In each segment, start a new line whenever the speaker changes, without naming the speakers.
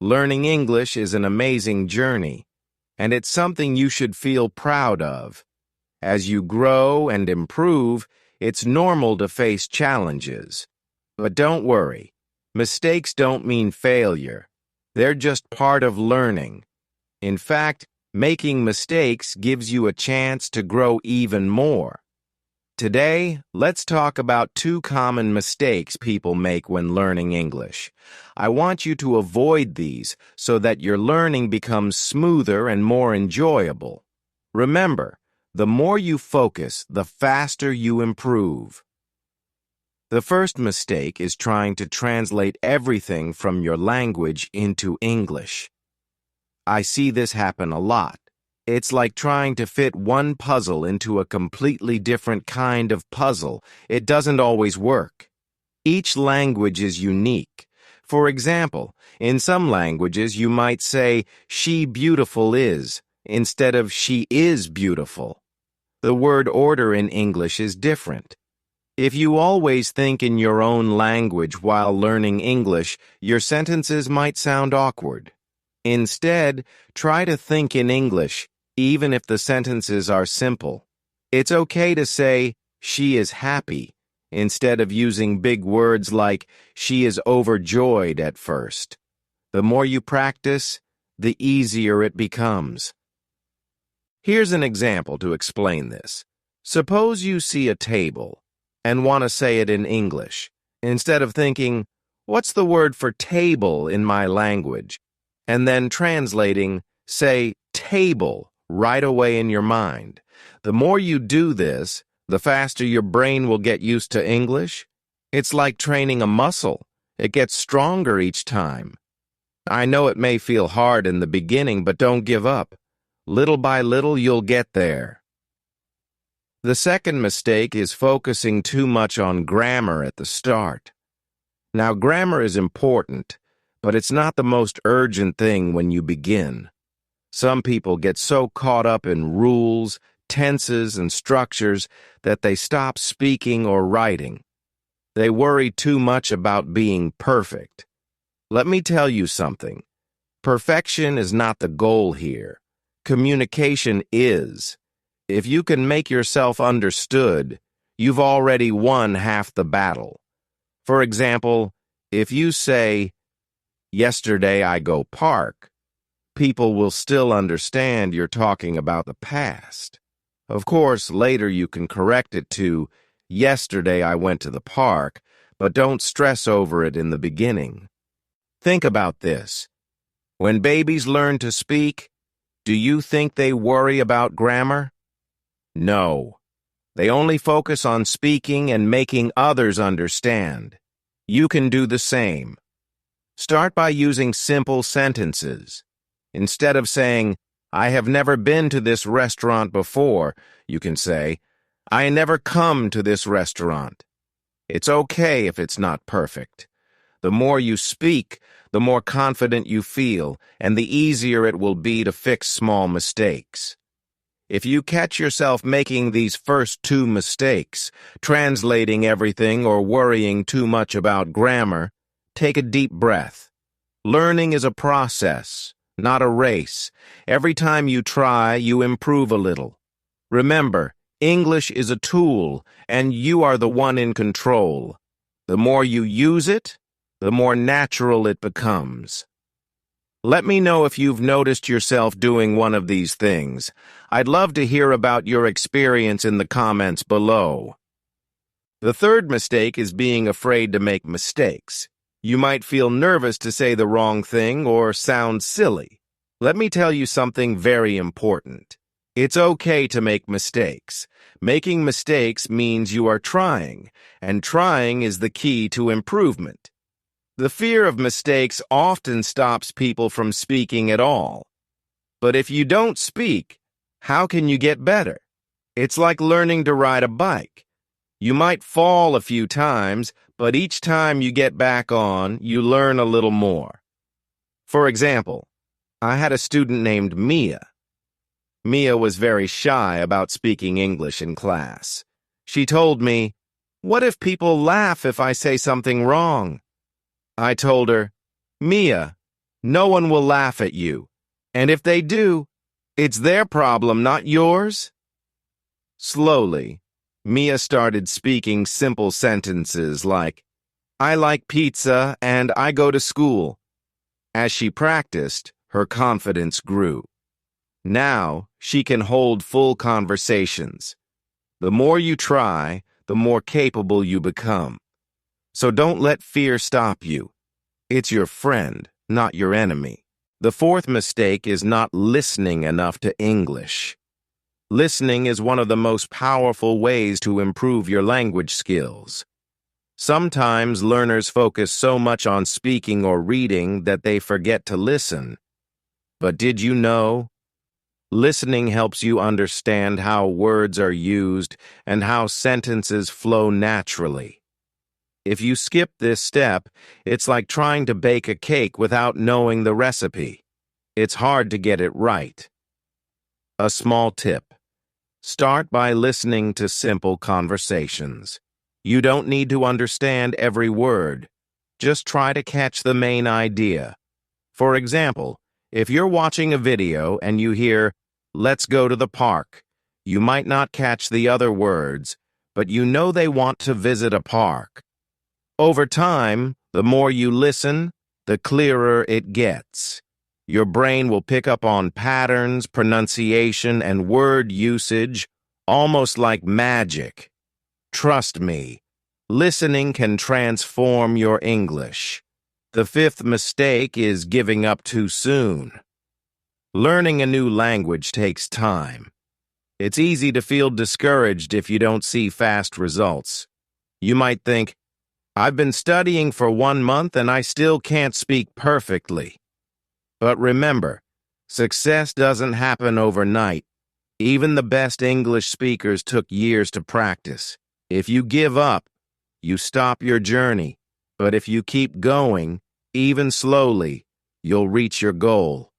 Learning English is an amazing journey, and it's something you should feel proud of. As you grow and improve, it's normal to face challenges. But don't worry, mistakes don't mean failure. They're just part of learning. In fact, making mistakes gives you a chance to grow even more. Today, let's talk about 2 common mistakes people make when learning English. I want you to avoid these so that your learning becomes smoother and more enjoyable. Remember, the more you focus, the faster you improve. The first mistake is trying to translate everything from your language into English. I see this happen a lot. It's like trying to fit one puzzle into a completely different kind of puzzle. It doesn't always work. Each language is unique. For example, in some languages you might say, "she beautiful is," instead of "she is beautiful." The word order in English is different. If you always think in your own language while learning English, your sentences might sound awkward. Instead, try to think in English, even if the sentences are simple. It's okay to say, "she is happy," instead of using big words like, "she is overjoyed" at first. The more you practice, the easier it becomes. Here's an example to explain this. Suppose you see a table and want to say it in English. Instead of thinking, "What's the word for table in my language?" and then translating, say, "table," right away in your mind. The more you do this, the faster your brain will get used to English. It's like training a muscle. It gets stronger each time. I know it may feel hard in the beginning, but don't give up. Little by little, you'll get there. The second mistake is focusing too much on grammar at the start. Now, grammar is important, but it's not the most urgent thing when you begin. Some people get so caught up in rules, tenses, and structures that they stop speaking or writing. They worry too much about being perfect. Let me tell you something. Perfection is not the goal here. Communication is. If you can make yourself understood, you've already won half the battle. For example, if you say, "Yesterday I go park," people will still understand you're talking about the past. Of course, later you can correct it to, "Yesterday I went to the park," but don't stress over it in the beginning. Think about this. When babies learn to speak, do you think they worry about grammar? No. They only focus on speaking and making others understand. You can do the same. Start by using simple sentences. Instead of saying, "I have never been to this restaurant before," you can say, "I never come to this restaurant." It's okay if it's not perfect. The more you speak, the more confident you feel, and the easier it will be to fix small mistakes. If you catch yourself making these first 2 mistakes, translating everything or worrying too much about grammar, take a deep breath. Learning is a process, not a race. Every time you try, you improve a little. Remember, English is a tool, and you are the one in control. The more you use it, the more natural it becomes. Let me know if you've noticed yourself doing one of these things. I'd love to hear about your experience in the comments below. The third mistake is being afraid to make mistakes. You might feel nervous to say the wrong thing or sound silly. Let me tell you something very important. It's okay to make mistakes. Making mistakes means you are trying, and trying is the key to improvement. The fear of mistakes often stops people from speaking at all. But if you don't speak, how can you get better? It's like learning to ride a bike. You might fall a few times, but each time you get back on, you learn a little more. For example, I had a student named Mia. Mia was very shy about speaking English in class. She told me, "What if people laugh if I say something wrong?" I told her, "Mia, No one will laugh at you. And if they do, it's their problem, not yours. Slowly, Mia started speaking simple sentences like, I like pizza and I go to school. As she practiced, her confidence grew. Now, she can hold full conversations. The more you try, the more capable you become. So don't let fear stop you. It's your friend, not your enemy. The fourth mistake is not listening enough to English. Listening is one of the most powerful ways to improve your language skills. Sometimes learners focus so much on speaking or reading that they forget to listen. But did you know? Listening helps you understand how words are used and how sentences flow naturally. If you skip this step, it's like trying to bake a cake without knowing the recipe. It's hard to get it right. A small tip. Start by listening to simple conversations. You don't need to understand every word. Just try to catch the main idea. For example, if you're watching a video and you hear, "Let's go to the park," you might not catch the other words, but you know they want to visit a park. Over time, the more you listen, the clearer it gets. Your brain will pick up on patterns, pronunciation, and word usage, almost like magic. Trust me, listening can transform your English. The fifth mistake is giving up too soon. Learning a new language takes time. It's easy to feel discouraged if you don't see fast results. You might think, I've been studying for 1 month and I still can't speak perfectly. But remember, success doesn't happen overnight. Even the best English speakers took years to practice. If you give up, you stop your journey. But if you keep going, even slowly, you'll reach your goal.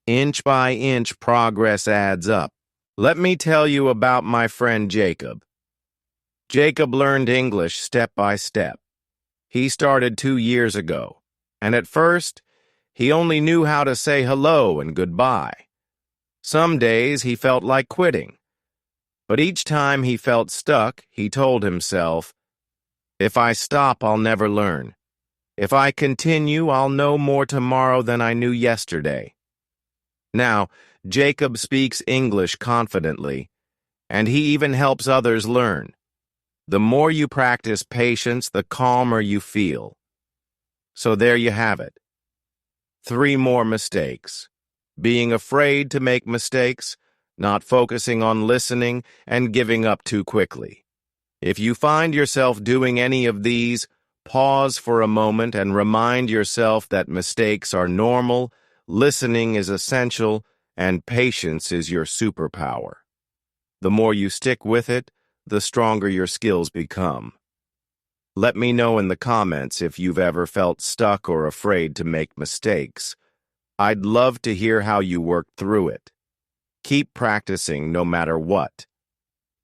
Inch by inch, progress adds up. Let me tell you about my friend Jacob. Jacob learned English step by step. He started 2 years ago, and at first, he only knew how to say hello and goodbye. Some days he felt like quitting, but each time he felt stuck, he told himself, if I stop, I'll never learn. If I continue, I'll know more tomorrow than I knew yesterday. Now, Jacob speaks English confidently, and he even helps others learn. The more you practice patience, the calmer you feel. So there you have it. 3 more mistakes. Being afraid to make mistakes, not focusing on listening, and giving up too quickly. If you find yourself doing any of these, pause for a moment and remind yourself that mistakes are normal, listening is essential, and patience is your superpower. The more you stick with it, the stronger your skills become. Let me know in the comments if you've ever felt stuck or afraid to make mistakes. I'd love to hear how you worked through it. Keep practicing no matter what.